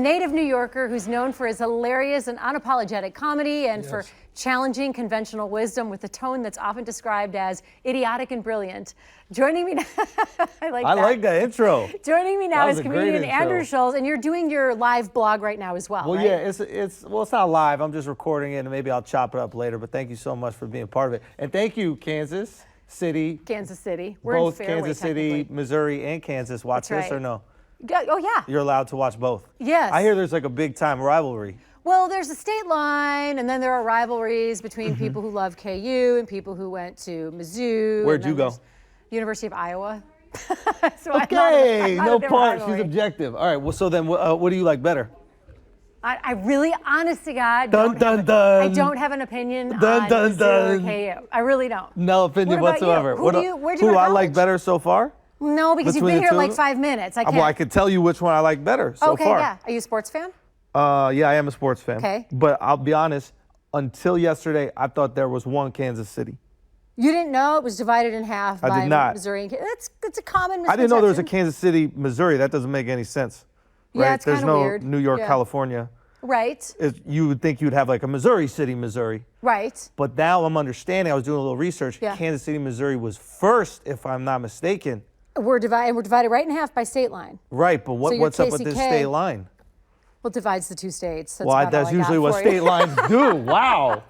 Native New Yorker who's known for his hilarious and unapologetic comedy and for challenging conventional wisdom with a tone that's often described as idiotic and brilliant. Joining me now, I like that intro. Joining me now is comedian Andrew Schulz, and you're doing your live blog right now as well. Well, right? yeah, it's not live. I'm just recording it, and maybe I'll chop it up later. But thank you so much for being part of it, and thank you, Kansas City. We're both in Fairway, Kansas City, Missouri, and Kansas. Watch That's this right. or no? Oh yeah. You're allowed to watch both. Yes. I hear there's like a big time rivalry. Well, there's a state line, and then there are rivalries between people who love KU and people who went to Mizzou. Where'd you go? University of Iowa. So Okay, I'm not no a different part. rivalry. She's objective. All right. Well, so then, what do you like better? I really, honest to God, I don't have an opinion on dun, Mizzou or KU. I really don't. No opinion What about whatsoever. you? Where'd you Who go to I like college? better so far? No, because you've Between been the here two like of 5 minutes. I can't. Well, I could tell you which one I like better so okay, far. yeah. Are you a sports fan? Yeah, I am a sports fan. Okay. But I'll be honest, until yesterday, I thought there was one Kansas City. You didn't know it was divided in half I by did not. Missouri and Kansas. That's a common misconception. I didn't know there was a Kansas City, Missouri. That doesn't make any sense. Right? Yeah, it's There's kind of no weird. New York, Yeah. California. Right. You would think you'd have like a Missouri City, Missouri. Right. But now I'm understanding, I was doing a little research. Yeah. Kansas City, Missouri was first, if I'm not mistaken. We're divided right in half by state line. Right, but So you're what's up with this KCK. state line? Well, it divides the two states. That's Well, about all that's I got usually what for you. state lines do. Wow.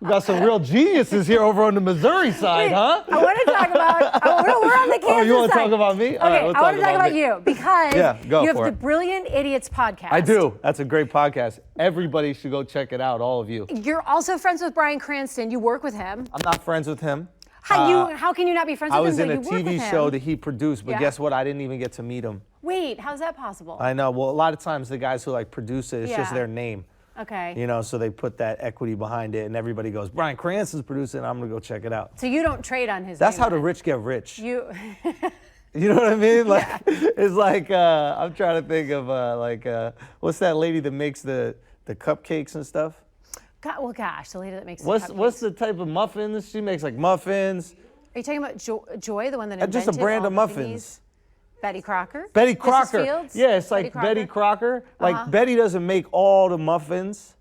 We got some real geniuses here over on the Missouri side, huh? I want to talk about. We're on the Kansas Oh, you want to side. talk about me? All Okay, right, we'll I want to talk about me. you because Go you have for the it. Brilliant Idiots podcast. I do. That's a great podcast. Everybody should go check it out, all of you. You're also friends with Bryan Cranston. You work with him. I'm not friends with him. How can you not be friends I with was him? in a though you work TV with show him? that he produced, but Yeah. guess what? I didn't even get to meet him. Wait, how's that possible? I know. Well, a lot of times the guys who like produce it, it's just Yeah. their name. Okay. You know, so they put that equity behind it, and everybody goes, Bryan Cranston's producing it. I'm going to go check it out. So you don't trade on his That's name, how the then? rich get rich. You. You know what I mean? Like, it's like, I'm trying to think of, what's that lady that makes the cupcakes and stuff? Well, gosh, the lady that makes What's the type of muffins? She makes like muffins. Are you talking about Joy, the one that invented Just a brand all of the muffins. thingies? Betty Crocker? Betty Mrs. Crocker. Fields? Yeah, it's like Betty Crocker. Like, Betty doesn't make all the muffins.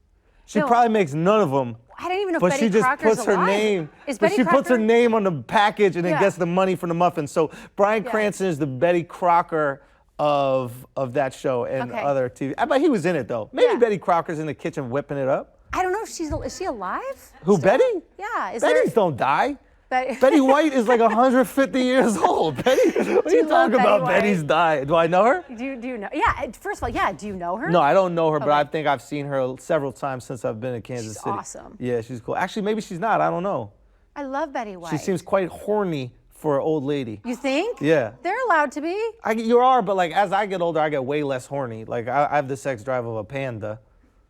She No. probably makes none of them. I don't even know if But Betty she just Crocker's puts her alive. name. Is But Betty she puts her Crocker- name on the package and then Yeah. gets the money from the muffins. So Bryan Cranston is the Betty Crocker of that show and Okay. other TV. I bet he was in it though. Maybe Yeah. Betty Crocker's in the kitchen whipping it up. I don't know if is she alive? Who, Still? Betty? Yeah. Is Betty's don't die. there, Betty White is like 150 years old. Betty, what are you love talking Betty about? White? Betty's died. Do I know her? Do you know? Yeah. First of all, yeah. Do you know her? No, I don't know her, but Okay. I think I've seen her several times since I've been in Kansas She's City. awesome. Yeah, she's cool. Actually, maybe she's not. I don't know. I love Betty White. She seems quite horny for an old lady. You think? Yeah. They're allowed to be. You are, but like as I get older, I get way less horny. Like I have the sex drive of a panda.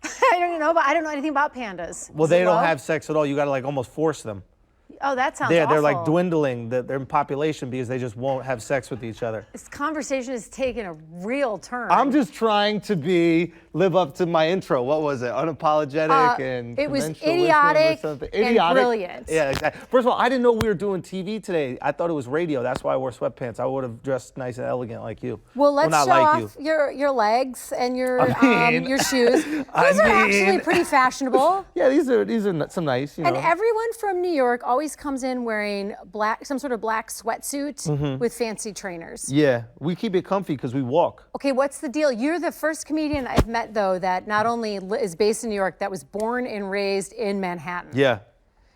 I don't know, but I don't know anything about pandas. Well, Is they it don't love? have sex at all. You got to like almost force them. Oh, that sounds They're awful. like dwindling. They're in population because they just won't have sex with each other. This conversation has taken a real turn. I'm just trying to live up to my intro. What was it? Unapologetic and it was conventional wisdom or idiotic something? and brilliant. Yeah, exactly. First of all, I didn't know we were doing TV today. I thought it was radio. That's why I wore sweatpants. I would have dressed nice and elegant like you. Well, let's not show like off your legs and your mean, shoes. Those I are actually mean- pretty fashionable. Yeah, these are some nice, you know. And everyone from New York always comes in wearing some sort of black sweatsuit with fancy trainers. Yeah, we keep it comfy because we walk. Okay, what's the deal? You're the first comedian I've met, though, that not only is based in New York, that was born and raised in Manhattan. Yeah.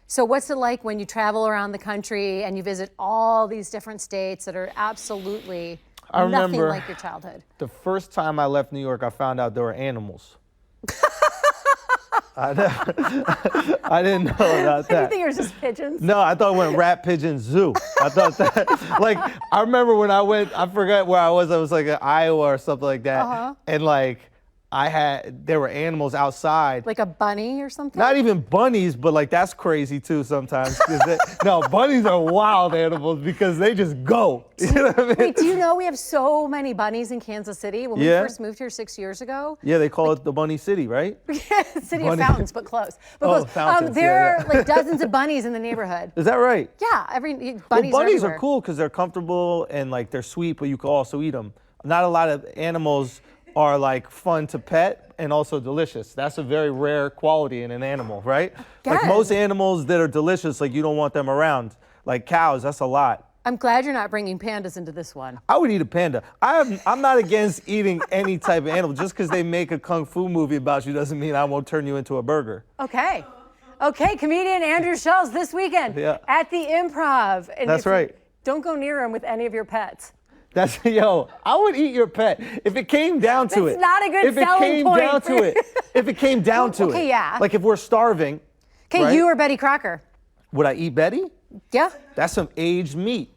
So what's it like when you travel around the country and you visit all these different states that are absolutely nothing remember like your childhood? The first time I left New York, I found out there were animals. I didn't know about I that. think it was just pigeons. No, I thought it went rat pigeon zoo. I thought that, like, I remember when I went, I forgot where I was like in Iowa or something like that. And like, there were animals outside. Like a bunny or something? Not even bunnies, but like that's crazy too sometimes. No, bunnies are wild animals because they just go. You know what I mean? Wait, do you know we have so many bunnies in Kansas City? When we first moved here 6 years ago. Yeah, they call it the Bunny City, right? City Bunny. of fountains, but close. Fountains, there are like dozens of bunnies in the neighborhood. Is that right? Yeah, Well, bunnies bunnies everywhere. are cool because they're comfortable and like they're sweet, but you can also eat them. Not a lot of animals are like fun to pet and also delicious. That's a very rare quality in an animal, right? Like Good. most animals that are delicious, like you don't want them around. Like cows, that's a lot. I'm glad you're not bringing pandas into this one. I would eat a panda. I'm not against eating any type of animal. Just because they make a kung fu movie about you doesn't mean I won't turn you into a burger. Okay. Okay, comedian Andrew Schulz this weekend at the Improv. And That's right. Don't go near him with any of your pets. I would eat your pet if it came down to it. That's not a good selling point. If it came down to it. Okay, yeah. Like if we're starving. Okay, right? you or Betty Crocker? Would I eat Betty? Yeah. That's some aged meat.